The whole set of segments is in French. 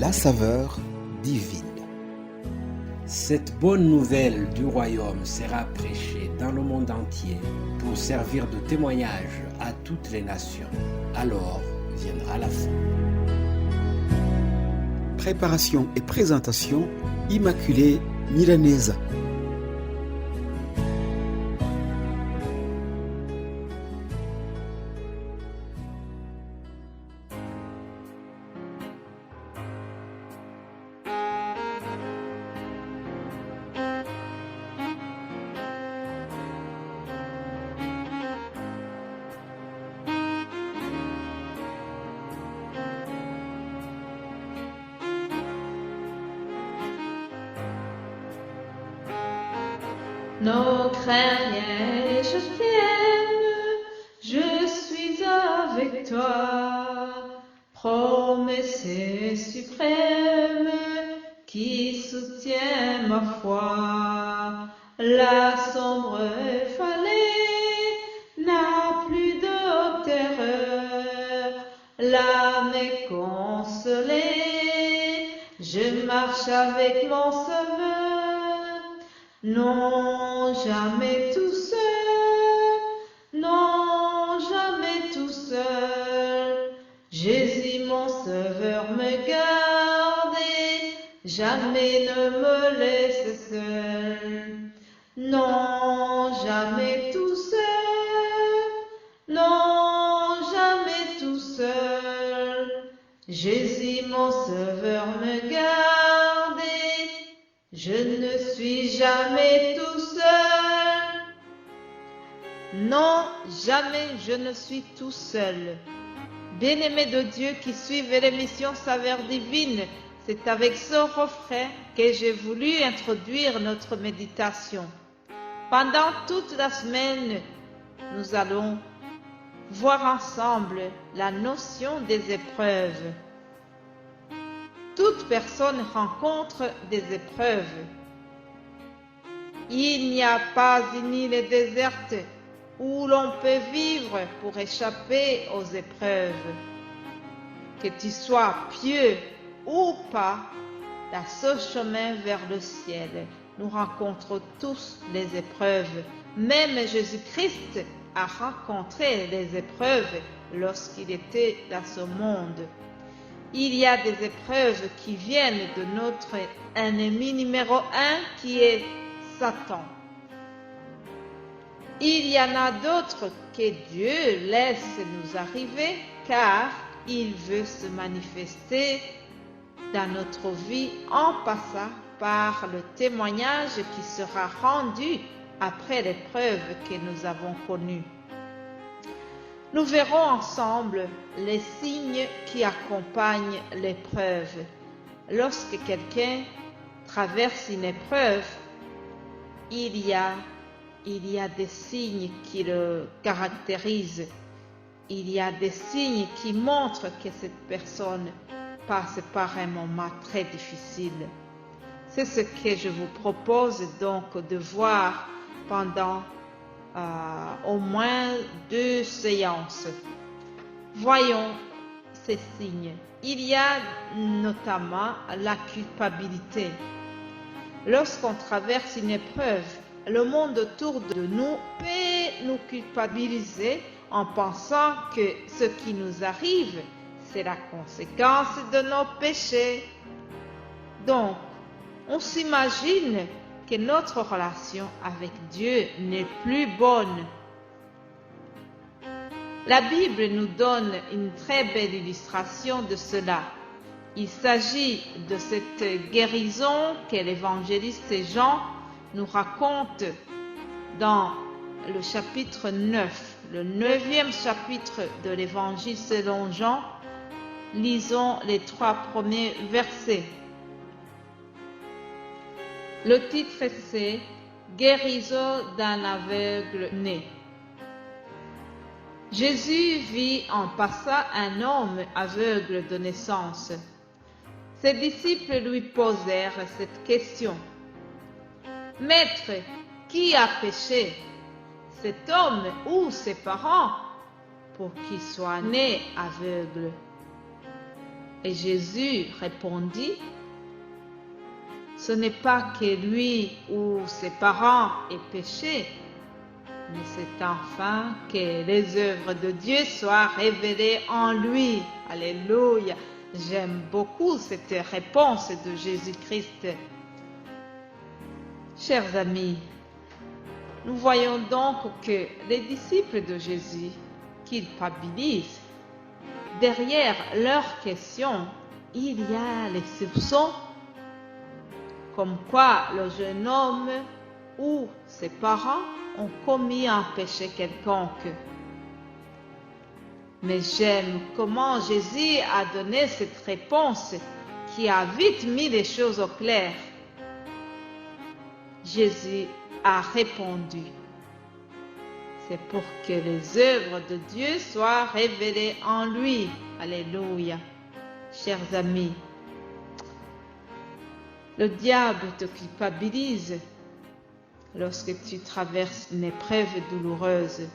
la saveur divine. Cette bonne nouvelle du royaume sera prêchée dans le monde entier pour servir de témoignage à toutes les nations. Alors viendra la fin. Préparation et présentation, Immaculée Milanesa. Non, crains rien, je t'aime, je suis avec toi. Promesse suprême qui soutient ma foi. La sombre vallée n'a plus de terreur. L'âme est consolée, je marche avec mon Sauveur. Non, jamais tout seul, non, jamais tout seul. Jésus, mon Sauveur, me garde et jamais ne me laisse seul. Non, jamais tout seul, non, jamais tout seul. Jésus, mon Sauveur, me garde et je ne suis jamais tout seul. Non, jamais je ne suis tout seul. Bien-aimés de Dieu qui suivent l'émission Saveur Divine, c'est avec ce refrain que j'ai voulu introduire notre méditation. Pendant toute la semaine, nous allons voir ensemble la notion des épreuves. Toute personne rencontre des épreuves. Il n'y a pas une île déserte où l'on peut vivre pour échapper aux épreuves. Que tu sois pieux ou pas, la seul chemin vers le ciel. Nous rencontrons tous les épreuves. Même Jésus-Christ a rencontré les épreuves lorsqu'il était dans ce monde. Il y a des épreuves qui viennent de notre ennemi numéro 1 qui est Satan. Il y en a d'autres que Dieu laisse nous arriver car il veut se manifester dans notre vie en passant par le témoignage qui sera rendu après l'épreuve que nous avons connue. Nous verrons ensemble les signes qui accompagnent l'épreuve. Lorsque quelqu'un traverse une épreuve, il y a des signes qui le caractérisent. Il y a des signes qui montrent que cette personne passe par un moment très difficile. C'est ce que je vous propose donc de voir pendant au moins 2 séances. Voyons ces signes. Il y a notamment la culpabilité. Lorsqu'on traverse une épreuve, le monde autour de nous peut nous culpabiliser en pensant que ce qui nous arrive, c'est la conséquence de nos péchés. Donc, on s'imagine que notre relation avec Dieu n'est plus bonne. La Bible nous donne une très belle illustration de cela. Il s'agit de cette guérison que l'évangéliste Jean nous raconte dans le chapitre 9, le 9e chapitre de l'évangile selon Jean. Lisons les 3 premiers versets. Le titre c'est « Guérison d'un aveugle né ». Jésus vit en passant un homme aveugle de naissance. Ses disciples lui posèrent cette question. « Maître, qui a péché, cet homme ou ses parents, pour qu'il soit né aveugle ?» Et Jésus répondit, ce n'est pas que lui ou ses parents aient péché, mais c'est enfin que les œuvres de Dieu soient révélées en lui. Alléluia. J'aime beaucoup cette réponse de Jésus-Christ. Chers amis, nous voyons donc que les disciples de Jésus culpabilisent. Derrière leurs questions, il y a les soupçons, comme quoi le jeune homme ou ses parents ont commis un péché quelconque. Mais j'aime comment Jésus a donné cette réponse qui a vite mis les choses au clair. Jésus a répondu, c'est pour que les œuvres de Dieu soient révélées en lui. Alléluia. Chers amis, le diable te culpabilise lorsque tu traverses une épreuve douloureuse.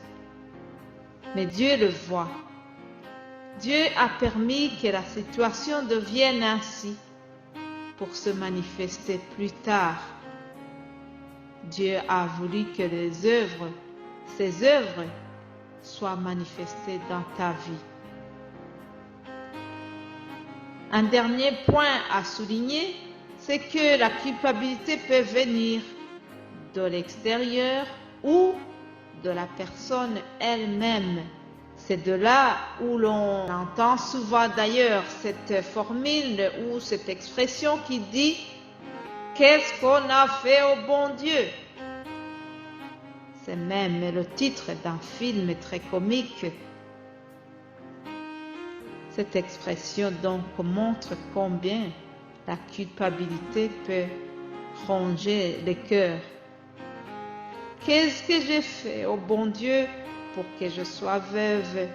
Mais Dieu le voit. Dieu a permis que la situation devienne ainsi pour se manifester plus tard. Dieu a voulu que ses œuvres soient manifestées dans ta vie. Un dernier point à souligner, c'est que la culpabilité peut venir de l'extérieur ou de la personne elle-même. C'est de là où l'on entend souvent d'ailleurs cette formule ou cette expression qui dit « Qu'est-ce qu'on a fait au bon Dieu ?» C'est même le titre d'un film très comique. Cette expression donc montre combien la culpabilité peut ronger le cœur. Qu'est-ce que j'ai fait au bon Dieu pour que je sois veuve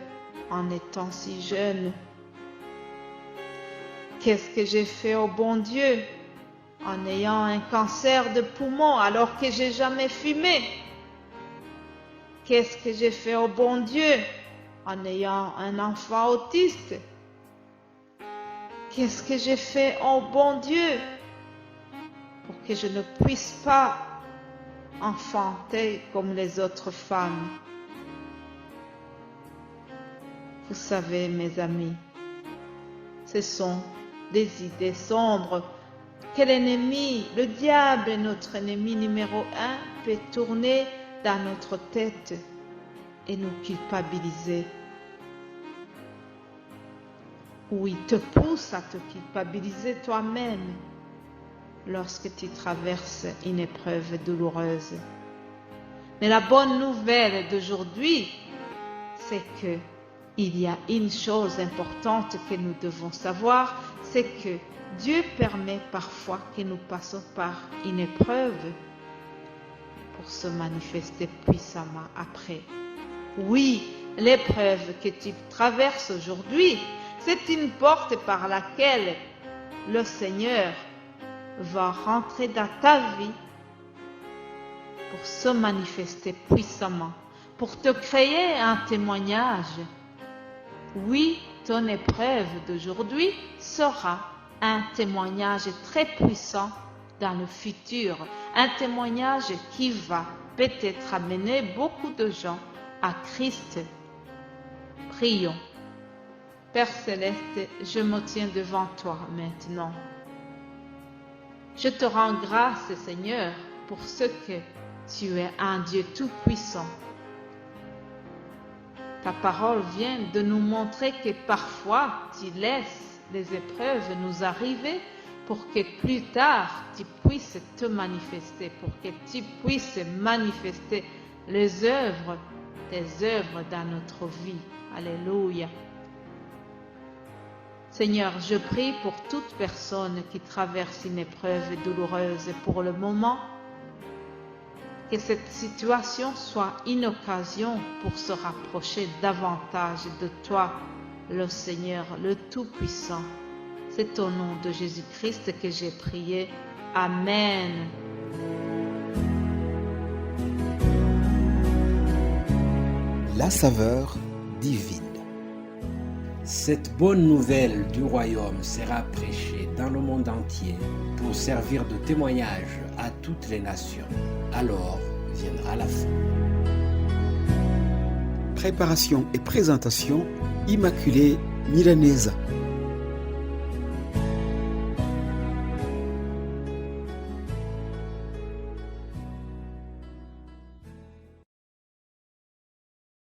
en étant si jeune? Qu'est-ce que j'ai fait au bon Dieu en ayant un cancer de poumon alors que j'ai jamais fumé? Qu'est-ce que j'ai fait au bon Dieu en ayant un enfant autiste? Qu'est-ce que j'ai fait au bon Dieu pour que je ne puisse pas enfanter comme les autres femmes? Vous savez, mes amis, ce sont des idées sombres que l'ennemi, le diable, notre ennemi numéro 1, peut tourner dans notre tête et nous culpabiliser. Ou il te pousse à te culpabiliser toi-même lorsque tu traverses une épreuve douloureuse. Mais la bonne nouvelle d'aujourd'hui, c'est que il y a une chose importante que nous devons savoir, c'est que Dieu permet parfois que nous passions par une épreuve pour se manifester puissamment après. Oui, l'épreuve que tu traverses aujourd'hui, c'est une porte par laquelle le Seigneur va rentrer dans ta vie pour se manifester puissamment, pour te créer un témoignage. Oui, ton épreuve d'aujourd'hui sera un témoignage très puissant dans le futur, un témoignage qui va peut-être amener beaucoup de gens à Christ. Prions. Père Céleste, je me tiens devant toi maintenant. Je te rends grâce, Seigneur, pour ce que tu es un Dieu tout-puissant. Ta parole vient de nous montrer que parfois tu laisses les épreuves nous arriver pour que plus tard tu puisses te manifester, pour que tu puisses manifester les œuvres, tes œuvres dans notre vie. Alléluia. Seigneur, je prie pour toute personne qui traverse une épreuve douloureuse pour le moment, que cette situation soit une occasion pour se rapprocher davantage de toi, le Seigneur, le Tout-Puissant. C'est au nom de Jésus-Christ que j'ai prié. Amen. La saveur divine. Cette bonne nouvelle du royaume sera prêchée dans le monde entier pour servir de témoignage à toutes les nations. Alors viendra la fin. Préparation et présentation, Immaculée Milanesa.